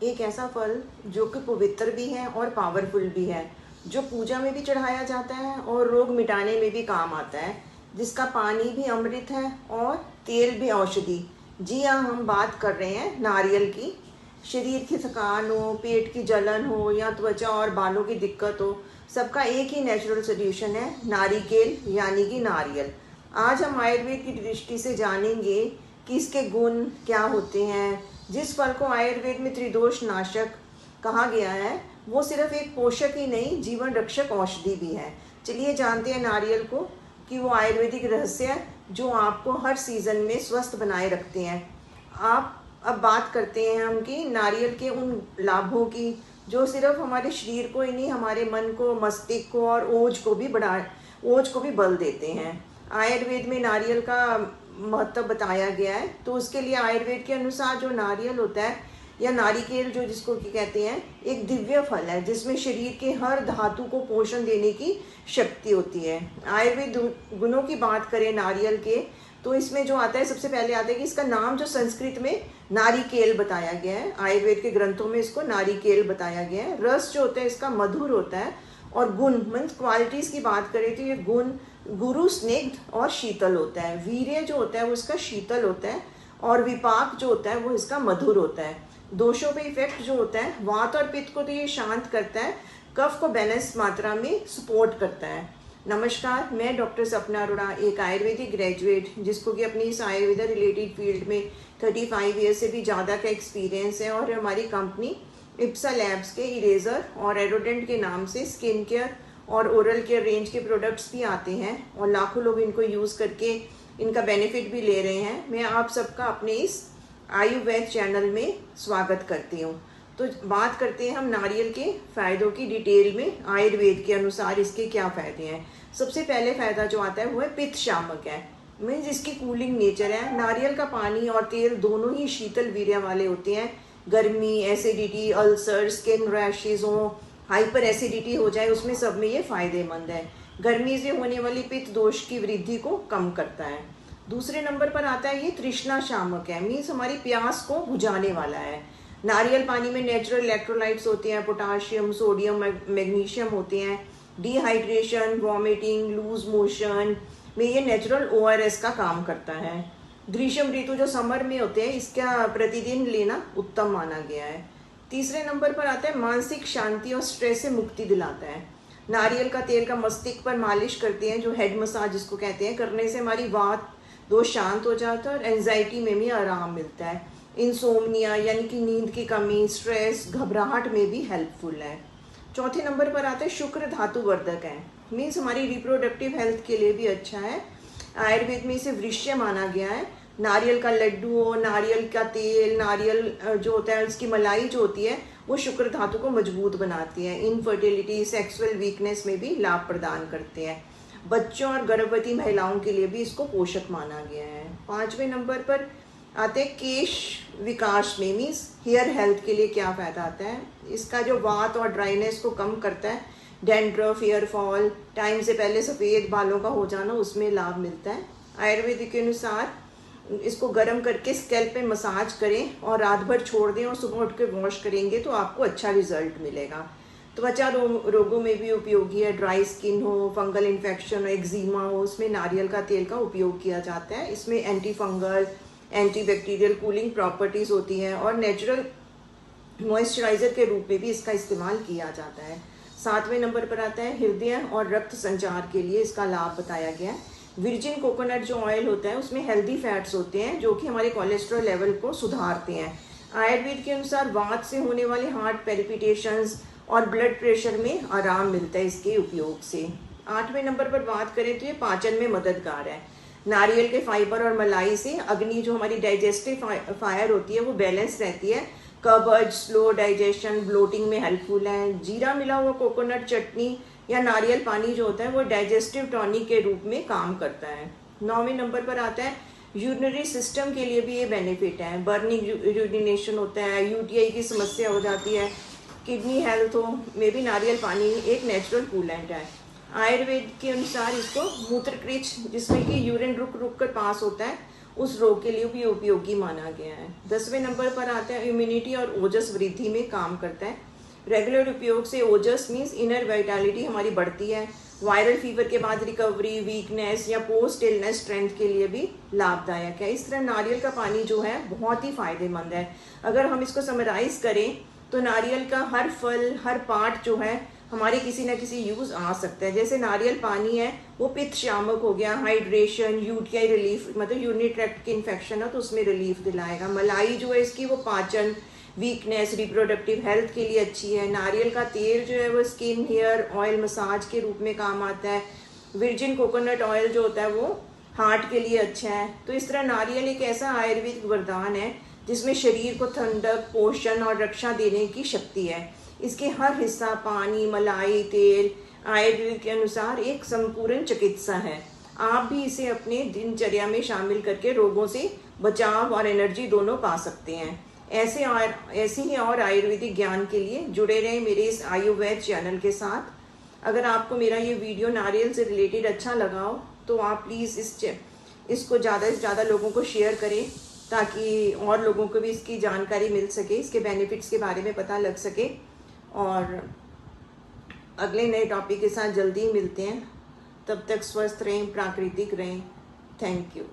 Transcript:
एक ऐसा फल जो कि पवित्र भी है और पावरफुल भी है, जो पूजा में भी चढ़ाया जाता है और रोग मिटाने में भी काम आता है, जिसका पानी भी अमृत है और तेल भी औषधि। जी हाँ, हम बात कर रहे हैं नारियल की। शरीर की थकान हो, पेट की जलन हो या त्वचा और बालों की दिक्कत हो, सबका एक ही नेचुरल सोल्यूशन है, नारिकेल यानी कि नारियल। आज हम आयुर्वेद की दृष्टि से जानेंगे कि इसके गुण क्या होते हैं। जिस फल को आयुर्वेद में त्रिदोष नाशक कहा गया है, वो सिर्फ एक पोषक ही नहीं, जीवन रक्षक औषधि भी है। चलिए जानते हैं नारियल को कि वो आयुर्वेदिक रहस्य है जो आपको हर सीजन में स्वस्थ बनाए रखते हैं। आप अब बात करते हैं हम कि नारियल के उन लाभों की जो सिर्फ हमारे शरीर को ही नहीं, हमारे मन को, मस्तिष्क को और ओज को भी बल देते हैं। आयुर्वेद में नारियल का महत्व बताया गया है, तो उसके लिए आयुर्वेद के अनुसार जो नारियल होता है या नारिकेल जो जिसको कहते हैं, एक दिव्य फल है जिसमें शरीर के हर धातु को पोषण देने की शक्ति होती है। आयुर्वेद गुणों की बात करें नारियल के, तो इसमें जो आता है सबसे पहले आता है कि इसका नाम जो संस्कृत में नारिकेल बताया गया है, आयुर्वेद के ग्रंथों में इसको नारिकेल बताया गया है। रस जो होता है इसका मधुर होता है और गुण मीन्स क्वालिटीज की बात करें तो ये गुण गुरु, स्निग्ध और शीतल होता है। वीर्य जो होता है वो इसका शीतल होता है और विपाक जो होता है वो इसका मधुर होता है। दोषों पे इफेक्ट जो होता है, वात और पित्त को तो ये शांत करता है, कफ को बैलेंस मात्रा में सपोर्ट करता है। नमस्कार, मैं डॉक्टर सपना अरोड़ा, एक आयुर्वेदिक ग्रेजुएट जिसको कि अपनी इस आयुर्वेदा रिलेटेड फील्ड में 35 ईयर से भी ज़्यादा का एक्सपीरियंस है और हमारी कंपनी इप्सा लैब्स के इरेजर और एरोडेंट के नाम से स्किन केयर और ओरल केयर रेंज के प्रोडक्ट्स भी आते हैं और लाखों लोग इनको यूज़ करके इनका बेनिफिट भी ले रहे हैं। मैं आप सबका अपने इस आयुर्वेद चैनल में स्वागत करती हूँ। तो बात करते हैं हम नारियल के फ़ायदों की डिटेल में। आयुर्वेद के अनुसार इसके क्या फ़ायदे हैं। सबसे पहले फ़ायदा जो आता है वो है पित्त शामक है, मीन्स इसकी कूलिंग नेचर है। नारियल का पानी और तेल दोनों ही शीतल वीर्य वाले होते हैं। गर्मी, एसिडिटी, अल्सर, स्किन रैशेज हो, हाइपर एसिडिटी हो जाए, उसमें सब में ये फ़ायदेमंद है। गर्मी से होने वाली पित्त दोष की वृद्धि को कम करता है। दूसरे नंबर पर आता है ये तृष्णा शामक है, मीन्स हमारी प्यास को बुझाने वाला है। नारियल पानी में नेचुरल इलेक्ट्रोलाइट्स होते हैं, पोटाशियम, सोडियम, मैग्नीशियम होते हैं। डिहाइड्रेशन, वॉमिटिंग, लूज मोशन में ये नेचुरल ORS का काम करता है। ग्रीष्म ऋतु जो समर में होते हैं, इसका प्रतिदिन लेना उत्तम माना गया है। तीसरे नंबर पर आता है मानसिक शांति और स्ट्रेस से मुक्ति दिलाता है। नारियल का तेल का मस्तिष्क पर मालिश करते हैं, जो हेड मसाज जिसको कहते हैं, करने से हमारी वात दोष शांत हो जाता है और एंजाइटी में भी आराम मिलता है। इंसोमनिया यानी कि नींद की कमी, स्ट्रेस, घबराहट में भी हेल्पफुल है। चौथे नंबर पर आता है शुक्र धातु वर्धक है, मीन्स हमारी रिप्रोडक्टिव हेल्थ के लिए भी अच्छा है। आयुर्वेद में इसे वृक्ष्य माना गया है। नारियल का लड्डू हो, नारियल का तेल, नारियल जो होता है उसकी मलाई जो होती है वो शुक्र धातु को मजबूत बनाती है। इनफर्टिलिटी, सेक्सुअल वीकनेस में भी लाभ प्रदान करते हैं। बच्चों और गर्भवती महिलाओं के लिए भी इसको पोषक माना गया है। पांचवें नंबर पर आते हैं केश विकास में, मीन्स हेयर हेल्थ के लिए क्या फ़ायदा आता है। इसका जो वात और ड्राइनेस को कम करता है, डेंड्रफ, हेयर फॉल, टाइम से पहले सफ़ेद बालों का हो जाना, उसमें लाभ मिलता है। आयुर्वेद के अनुसार इसको गर्म करके स्कैल्प पे मसाज करें और रात भर छोड़ दें और सुबह उठ के वॉश करेंगे तो आपको अच्छा रिजल्ट मिलेगा। त्वचा रोगों में भी उपयोगी है। ड्राई स्किन हो, फंगल इन्फेक्शन हो, एक्जिमा हो, उसमें नारियल का तेल का उपयोग किया जाता है। इसमें anti fungal, anti bacterial cooling properties होती हैं और नेचुरल मॉइस्चराइज़र के रूप में भी इसका इस्तेमाल किया जाता है। सातवें नंबर पर आता है हृदय और रक्त संचार के लिए इसका लाभ बताया गया है। वर्जिन कोकोनट जो ऑयल होता है उसमें हेल्दी फैट्स होते हैं जो कि हमारे कोलेस्ट्रॉल लेवल को सुधारते हैं। आयुर्वेद के अनुसार वात से होने वाले हार्ट पैल्पिटेशंस और ब्लड प्रेशर में आराम मिलता है इसके उपयोग से। आठवें नंबर पर बात करें तो ये पाचन में मददगार है। नारियल के फाइबर और मलाई से अग्नि जो हमारी डाइजेस्टिव फायर होती है वो बैलेंस रहती है। कब्ज, स्लो डाइजेशन, ब्लोटिंग में हेल्पफुल है। जीरा मिला हुआ कोकोनट चटनी या नारियल पानी जो होता है वो डाइजेस्टिव टॉनिक के रूप में काम करता है। 9वें नंबर पर आता है यूरिनरी सिस्टम के लिए भी ये बेनिफिट है। बर्निंग यूरिनेशन होता है, UTI की समस्या हो जाती है, किडनी हेल्थ हो में भी नारियल पानी एक नेचुरल कूलेंट है। आयुर्वेद के अनुसार इसको मूत्रकृच, जिसमें कि यूरिन रुक रुक कर पास होता है, उस रोग के लिए भी उपयोगी माना गया है। 10वें नंबर पर आता है इम्यूनिटी और ओजस वृद्धि में काम करता है। रेगुलर उपयोग से ओजस मीन्स इनर वाइटलिटी हमारी बढ़ती है। वायरल फीवर के बाद रिकवरी, वीकनेस या पोस्ट इलनेस स्ट्रेंथ के लिए भी लाभदायक है। इस तरह नारियल का पानी जो है बहुत ही फायदेमंद है। अगर हम इसको समराइज करें तो नारियल का हर फल, हर पार्ट जो है हमारे किसी न किसी यूज़ आ सकता है। जैसे नारियल पानी है वो पित्त शामक हो गया, हाइड्रेशन, यूटीआई रिलीफ, मतलब यूरिनरी ट्रैक्ट की इन्फेक्शन है तो उसमें रिलीफ दिलाएगा। मलाई जो है इसकी वो पाचन, वीकनेस, रिप्रोडक्टिव हेल्थ के लिए अच्छी है। नारियल का तेल जो है वो स्किन, हेयर ऑयल, मसाज के रूप में काम आता है। वर्जिन कोकोनट ऑयल जो होता है वो हार्ट के लिए अच्छा है। तो इस तरह नारियल एक ऐसा आयुर्वेदिक वरदान है जिसमें शरीर को ठंडक, पोषण और रक्षा देने की शक्ति है। इसके हर हिस्सा, पानी, मलाई, तेल, आयुर्वेद के अनुसार एक संपूर्ण चिकित्सा है। आप भी इसे अपने दिनचर्या में शामिल करके रोगों से बचाव और एनर्जी दोनों पा सकते हैं। ऐसे ही और आयुर्वेदिक ज्ञान के लिए जुड़े रहें मेरे इस आयुर्वेद चैनल के साथ। अगर आपको मेरा ये वीडियो नारियल से रिलेटेड अच्छा लगा हो तो आप प्लीज़ इसको ज़्यादा से ज़्यादा लोगों को शेयर करें ताकि और लोगों को भी इसकी जानकारी मिल सके, इसके बेनिफिट्स के बारे में पता लग सके। और अगले नए टॉपिक के साथ जल्दी ही मिलते हैं। तब तक स्वस्थ रहें, प्राकृतिक रहें। Thank you.